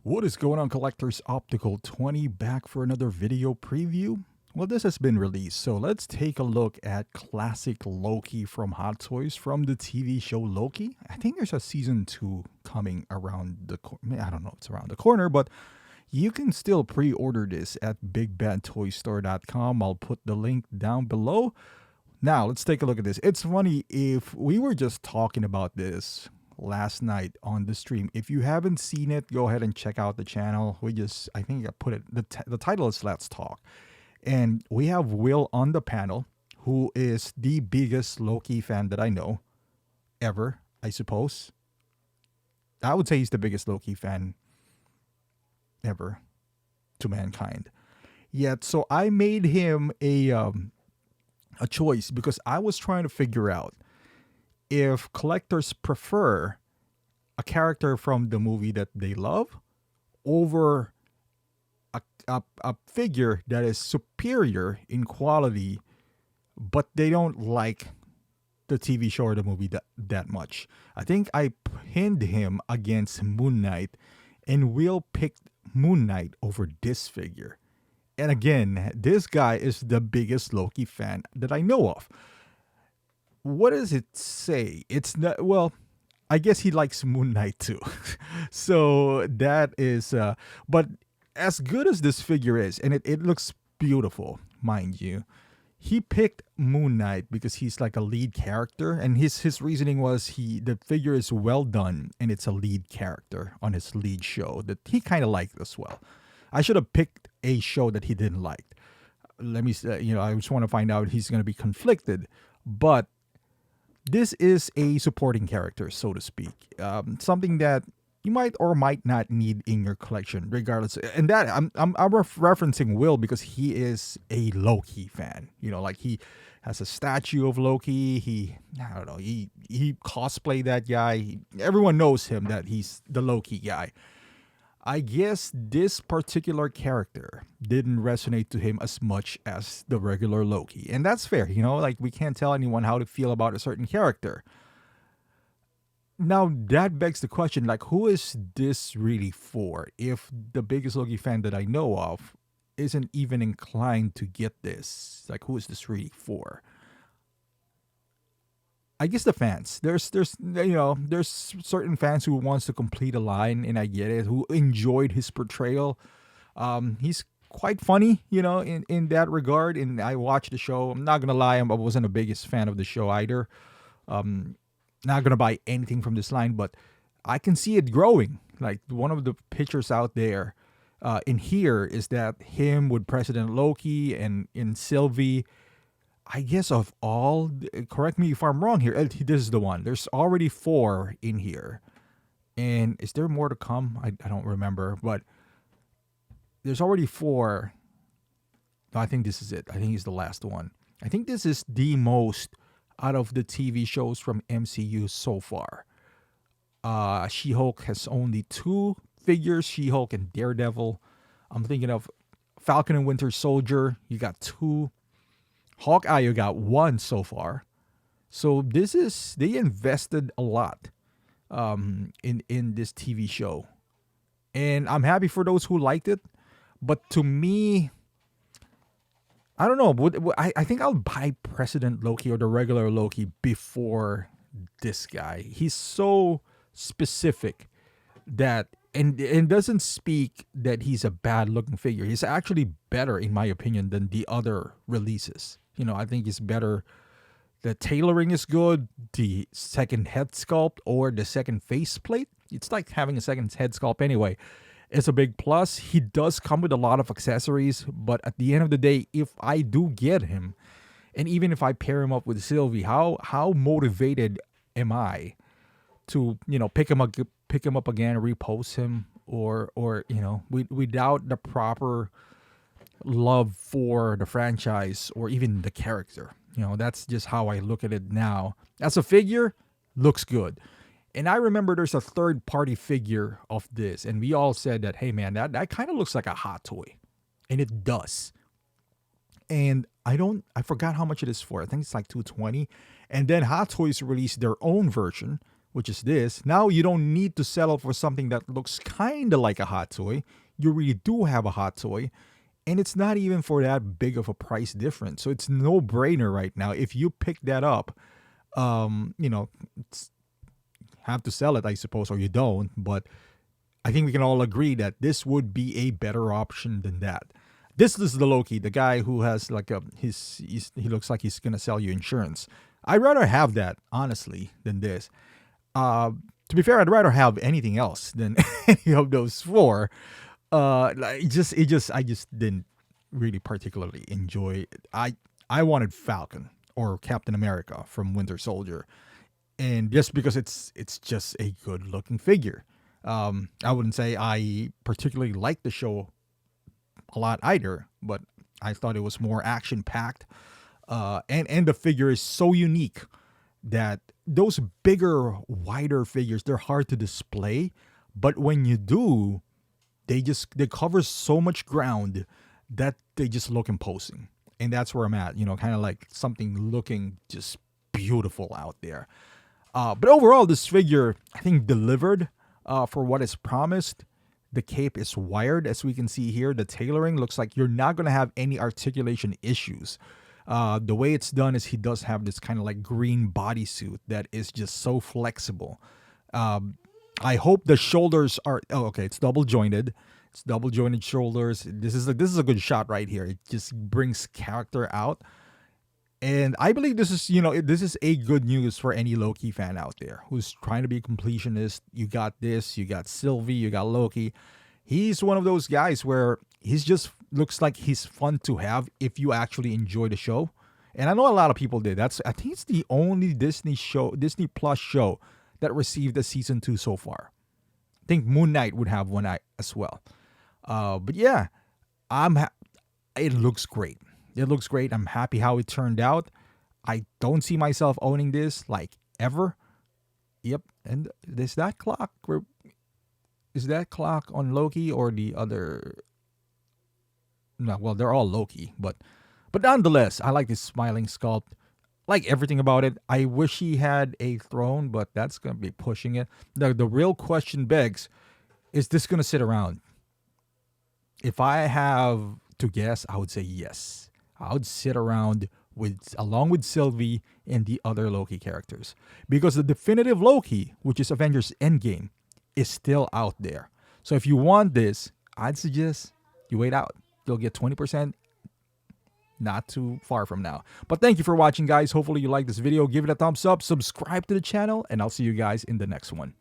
What is going on, collectors? Optical 20 back for another video preview. Well, this has been released, so let's take a look at Classic Loki from Hot Toys from the TV show Loki. I think there's a season 2 coming around the corner. I don't know if it's around the corner, but you can still pre-order this at bigbadtoystore.com. I'll put the link down below. Now, let's take a look at this. It's funny, if we were just talking about this last night on the stream. If you haven't seen it, go ahead and check out the channel. I think I put it, the title is Let's Talk. And we have Will on the panel, who is the biggest Loki fan that I know ever, I suppose. I would say he's the biggest Loki fan ever to mankind. Yet, so I made him a choice because I was trying to figure out if collectors prefer a character from the movie that they love over a figure that is superior in quality, but they don't like the TV show or the movie that much. I think I pinned him against Moon Knight, and Will picked Moon Knight over this figure. And again, this guy is the biggest Loki fan that I know of. What does it say? It's not, well, I guess he likes Moon Knight too. So that is, but as good as this figure is, and it looks beautiful, mind you, he picked Moon Knight because he's like a lead character, and his reasoning was the figure is well done and it's a lead character on his lead show that he kind of liked as well. I should have picked a show that he didn't like. Let me, I just want to find out he's going to be conflicted, but this is a supporting character, so to speak. Something that you might or might not need in your collection, regardless. And that I'm referencing Will because he is a Loki fan. Like he has a statue of Loki. I don't know. He cosplayed that guy. Everyone knows him, that he's the Loki guy. I guess this particular character didn't resonate to him as much as the regular Loki. And that's fair, like we can't tell anyone how to feel about a certain character. Now, that begs the question, like, who is this really for? If the biggest Loki fan that I know of isn't even inclined to get this, like, who is this really for? I guess the fans. There's certain fans who wants to complete a line, and I get it, who enjoyed his portrayal. He's quite funny, in that regard. And I watched the show. I'm not gonna lie, I wasn't the biggest fan of the show either. Not gonna buy anything from this line, but I can see it growing. Like, one of the pictures out there in here is that him with President Loki and in Sylvie. I guess of all, correct me if I'm wrong here, this is the one. There's already 4 in here. And is there more to come? I don't remember, but there's already 4. No, I think this is it. I think it's the last one. I think this is the most out of the TV shows from MCU so far. She-Hulk has only 2 figures, She-Hulk and Daredevil. I'm thinking of Falcon and Winter Soldier. You got 2. Hawkeye, you got 1 so far. So they invested a lot in this TV show. And I'm happy for those who liked it. But to me, I don't know. I think I'll buy President Loki or the regular Loki before this guy. He's so specific that, and doesn't speak that he's a bad looking figure. He's actually better, in my opinion, than the other releases. I think it's better. The tailoring is good. The second head sculpt or the second face plate, it's like having a second head sculpt anyway. It's a big plus. He does come with a lot of accessories, but at the end of the day, if I do get him, and even if I pair him up with Sylvie, how motivated am I to pick him up again, repost him, or without the proper love for the franchise or even the character. That's just how I look at it now. As a figure, looks good. And I remember there's a third-party figure of this, and we all said that, hey man, that kind of looks like a hot toy. And it does. And I forgot how much it is for. I think it's like $220. And then Hot Toys released their own version which is this. Now you don't need to settle for something that looks kind of like a hot toy. You really do have a hot toy, and it's not even for that big of a price difference. So it's no brainer right now. If you pick that up, it's, have to sell it, I suppose, or you don't. But I think we can all agree that this would be a better option than that. This is the Loki, the guy who has like he looks like he's gonna sell you insurance. I'd rather have that, honestly, than this. To be fair, I'd rather have anything else than any of those four. I just didn't really particularly enjoy it. I wanted Falcon or Captain America from Winter Soldier, and just because it's just a good looking figure. I wouldn't say I particularly liked the show a lot either, but I thought it was more action packed. And the figure is so unique that those bigger, wider figures, they're hard to display, but when you do, they cover so much ground that they just look imposing. And that's where I'm at, kind of like something looking just beautiful out there. But overall, this figure, I think, delivered for what is promised. The cape is wired, as we can see here. The tailoring looks like you're not going to have any articulation issues. The way it's done is he does have this kind of like green bodysuit that is just so flexible. I hope the shoulders are... Oh, okay, it's double jointed. It's double jointed shoulders. This is a good shot right here. It just brings character out. And I believe this is a good news for any Loki fan out there who's trying to be completionist. You got this, you got Sylvie, you got Loki. He's one of those guys where he's just looks like he's fun to have if you actually enjoy the show. And I know a lot of people did. I think it's the only Disney Plus show that received a season 2 so far. I think Moon Knight would have one as well. But yeah, it looks great. It looks great. I'm happy how it turned out. I don't see myself owning this like ever. Yep. And is that clock on Loki or the other? No, well, they're all Loki, but nonetheless, I like this smiling sculpt. Like everything about it. I wish he had a throne, but that's gonna be pushing it. The real question begs, is this gonna sit around? If I have to guess, I would say yes. I would sit around along with Sylvie and the other Loki characters. Because the definitive Loki, which is Avengers Endgame, is still out there. So if you want this, I'd suggest you wait out. You'll get 20% not too far from now. But thank you for watching, guys. Hopefully you like this video. Give it a thumbs up, subscribe to the channel, and I'll see you guys in the next one.